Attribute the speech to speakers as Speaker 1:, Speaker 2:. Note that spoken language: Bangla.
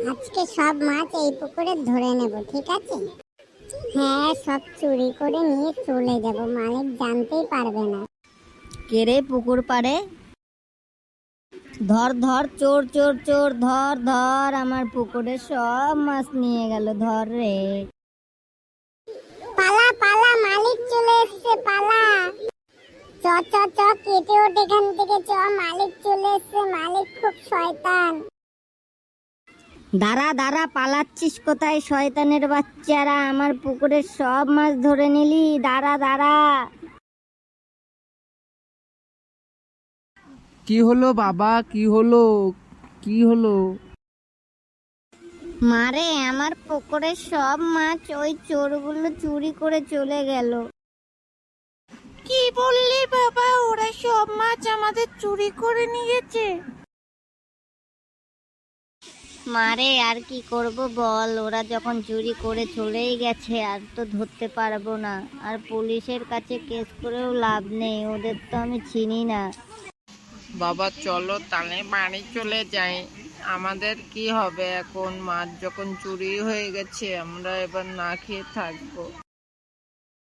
Speaker 1: আজকে সব মাছ এই পুকুরে ধরে নেব, ঠিক আছে? হ্যাঁ, সব চুরি করে নিয়ে চলে যাব, মালিক জানতেই পারবে না।
Speaker 2: কে রে পুকুর পাড়ে? ধর ধর, চোর চোর চোর, ধর ধর, আমার পুকুরে সব মাছ নিয়ে গেল, ধর রে।
Speaker 1: পালা পালা, মালিক চলে এসছে, পালা। চ চ চ, কেটে ওঠ এখান থেকে, চ, মালিক চলে এসছে, মালিক খুব শয়তান।
Speaker 2: দাঁড়া দাঁড়া, পালাচ্ছিস কোথায় শয়তানের বাচ্চারা? আমার পুকুরের সব মাছ ধরে নিলি, দাঁড়া দাঁড়া।
Speaker 3: কি হলো বাবা, কি হলো, কি হলো?
Speaker 2: মারে, আমার পুকুরের সব মাছ ওই চোরগুলো চুরি করে চলে গেল।
Speaker 4: কি বললি বাবা? ওরা সব মাছ আমাদের চুরি করে নিয়েছে?
Speaker 2: মারে, আর কি করব বল, ওরা যখন চুরি করে চলেই গেছে আর তো ধরতে পারবো না, আর পুলিশের কাছে কেস করেও লাভ নেই, ওদের তো আমি চিনি না।
Speaker 3: বাবা চলো তাহলে বাড়ি চলে যাই। আমাদের কি হবে এখন? মাছ যখন চুরি হয়ে গেছে, আমরা এবার না খেয়ে থাকবো।